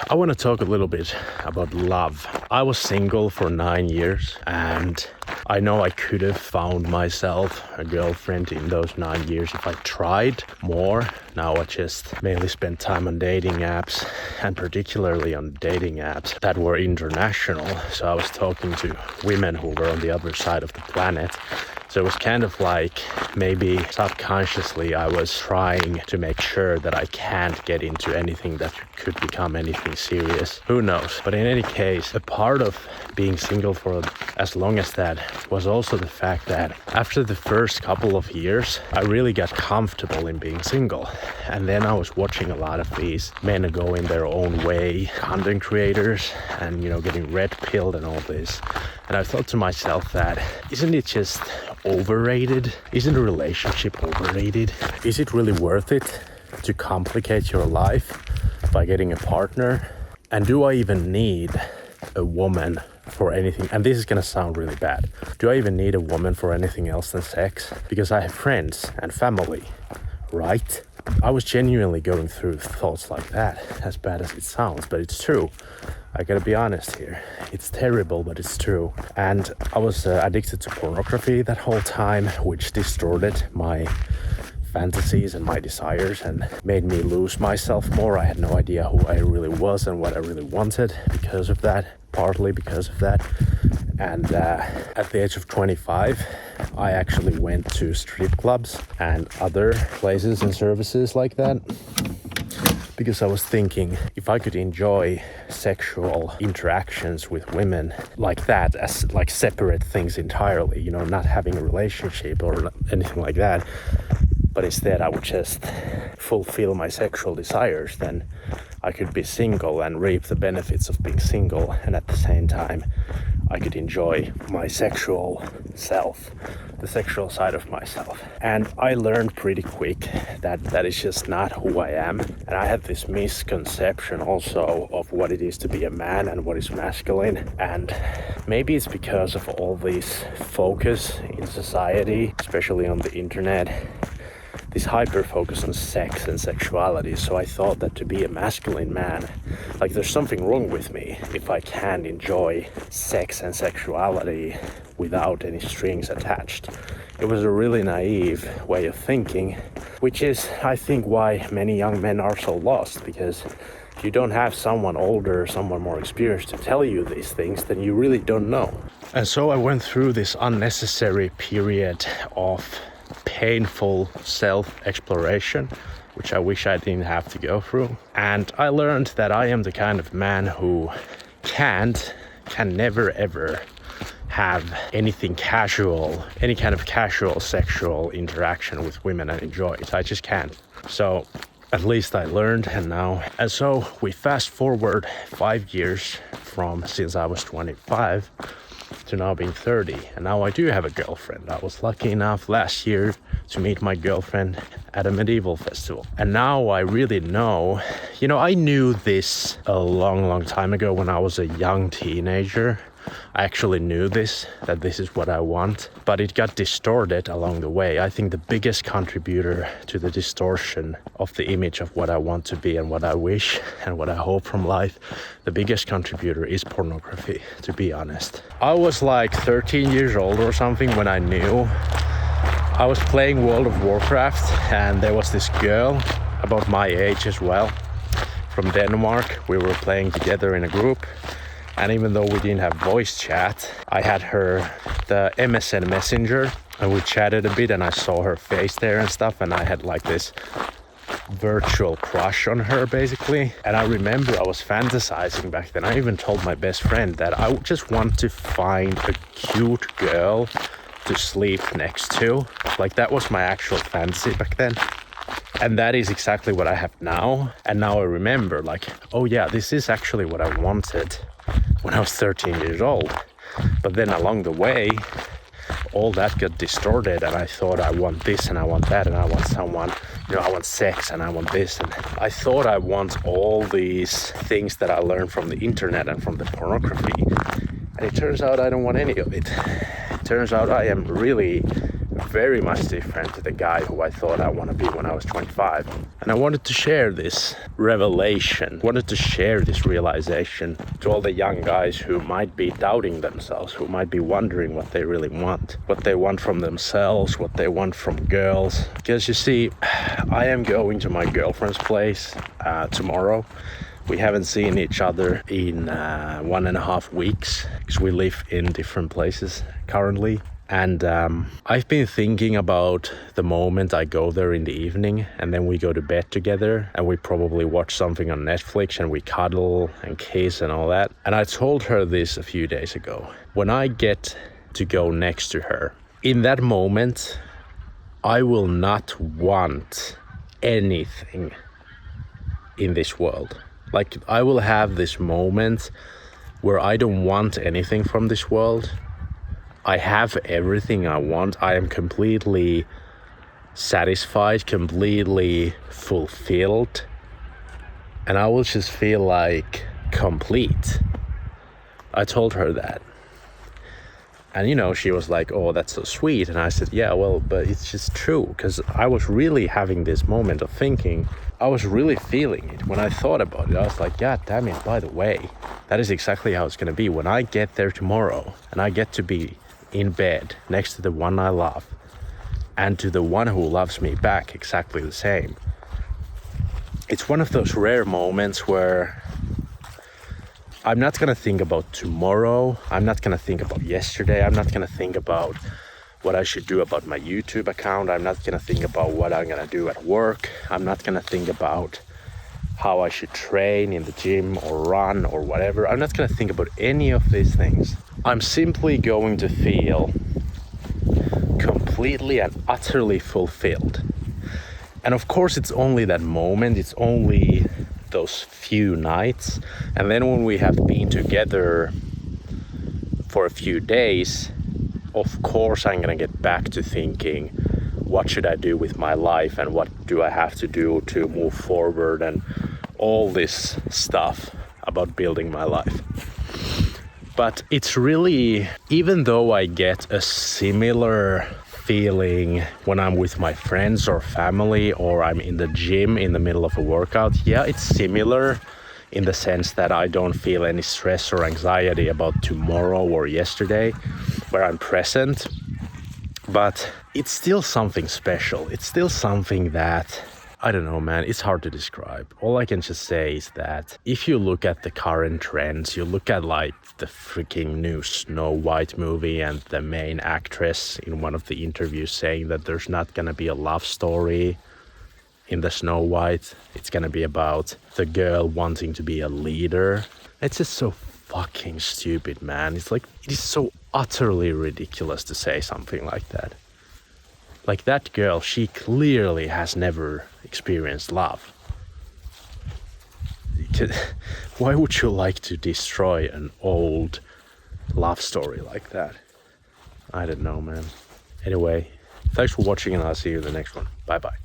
I want to talk a little bit about love. I was single for 9 years, and I know I could have found myself a girlfriend in those 9 years if I tried more. Now I just mainly spend time on dating apps, and particularly on dating apps that were international. So I was talking to women who were on the other side of the planet. So it was kind of like maybe subconsciously I was trying to make sure that I can't get into anything that could become anything serious. Who knows? But in any case, a part of being single for as long as that was also the fact that after the first couple of years, I really got comfortable in being single. And then I was watching a lot of these men going their own way, content creators, and getting red pilled and all this. And I thought to myself that, isn't it just overrated? Isn't a relationship overrated? Is it really worth it to complicate your life by getting a partner? And do I even need a woman for anything? And this is gonna sound really bad. Do I even need a woman for anything else than sex? Because I have friends and family, right? I was genuinely going through thoughts like that, as bad as it sounds, but it's true. I gotta be honest here. It's terrible, but it's true. And I was addicted to pornography that whole time, which distorted my fantasies and my desires and made me lose myself more. I had no idea who I really was and what I really wanted because of that, partly because of that. And at the age of 25, I actually went to strip clubs and other places and services like that, because I was thinking if I could enjoy sexual interactions with women like that as like separate things entirely, not having a relationship or anything like that, but instead I would just fulfill my sexual desires, then I could be single and reap the benefits of being single, and at the same time I could enjoy my sexual self, the sexual side of myself. And I learned pretty quick that that is just not who I am. And I had this misconception also of what it is to be a man and what is masculine. And maybe it's because of all this focus in society, especially on the internet, this hyper focus on sex and sexuality. So I thought that to be a masculine man, like there's something wrong with me if I can't enjoy sex and sexuality without any strings attached. It was a really naive way of thinking, which is, I think, why many young men are so lost, because if you don't have someone older, someone more experienced to tell you these things, then you really don't know. And so I went through this unnecessary period of painful self-exploration, which I wish I didn't have to go through. And I learned that I am the kind of man who can never ever have anything casual, any kind of casual sexual interaction with women and enjoy it. I just can't. So at least I learned, and so we fast forward 5 years from since I was 25 to now being 30, and now I do have a girlfriend. I was lucky enough last year to meet my girlfriend at a medieval festival, and now I really know, I knew this a long time ago when I was a young teenager. I actually knew that this is what I want, but it got distorted along the way. I think the biggest contributor to the distortion of the image of what I want to be and what I wish and what I hope from life, the biggest contributor is pornography, to be honest. I was like 13 years old or something when I knew. I was playing World of Warcraft, and there was this girl about my age as well from Denmark. We were playing together in a group. And even though we didn't have voice chat, I had the MSN Messenger, and we chatted a bit, and I saw her face there and stuff, and I had like this virtual crush on her basically. And I remember I was fantasizing back then. I even told my best friend that I just want to find a cute girl to sleep next to. Like that was my actual fantasy back then. And that is exactly what I have now. And now I remember like, oh yeah, this is actually what I wanted when I was 13 years old. But then along the way, all that got distorted, and I thought I want this and I want that and I want someone, I want sex and I want this, and I thought I want all these things that I learned from the internet and from the pornography. And it turns out I don't want any of it. It turns out I am really very much different to the guy who I thought I want to be when I was 25. And I wanted to share this revelation, wanted to share this realization to all the young guys who might be doubting themselves, who might be wondering what they really want, what they want from themselves, what they want from girls. Because you see, I am going to my girlfriend's place tomorrow. We haven't seen each other in 1.5 weeks because we live in different places currently. And I've been thinking about the moment I go there in the evening and then we go to bed together and we probably watch something on Netflix and we cuddle and kiss and all that. And I told her this a few days ago. When I get to go next to her, in that moment, I will not want anything in this world. Like, I will have this moment where I don't want anything from this world. I have everything I want. I am completely satisfied, completely fulfilled. And I will just feel like complete. I told her that. And, you know, she was like, oh, that's so sweet. And I said, yeah, well, but it's just true. Because I was really having this moment of thinking. I was really feeling it. When I thought about it, I was like, God damn it, by the way, that is exactly how it's going to be. When I get there tomorrow and I get to be in bed next to the one I love and to the one who loves me back exactly the same. It's one of those rare moments where I'm not going to think about tomorrow. I'm not going to think about yesterday. I'm not going to think about what I should do about my YouTube account. I'm not going to think about what I'm going to do at work. I'm not going to think about how I should train in the gym or run or whatever. I'm not going to think about any of these things. I'm simply going to feel completely and utterly fulfilled. And of course, it's only that moment. It's only those few nights. And then when we have been together for a few days, of course I'm gonna get back to thinking, what should I do with my life and what do I have to do to move forward and all this stuff about building my life. But it's really, even though I get a similar feeling when I'm with my friends or family or I'm in the gym in the middle of a workout, yeah, it's similar in the sense that I don't feel any stress or anxiety about tomorrow or yesterday, where I'm present. But it's still something special. It's still something that, I don't know, man, it's hard to describe. All I can just say is that if you look at the current trends, you look at like the freaking new Snow White movie and the main actress in one of the interviews saying that there's not gonna be a love story in the Snow White. It's gonna be about the girl wanting to be a leader. It's just so fucking stupid, man. It's like, it is so utterly ridiculous to say something like that. Like, that girl, she clearly has never experienced love. Why would you like to destroy an old love story like that? I don't know, man. Anyway, thanks for watching and I'll see you in the next one. Bye bye.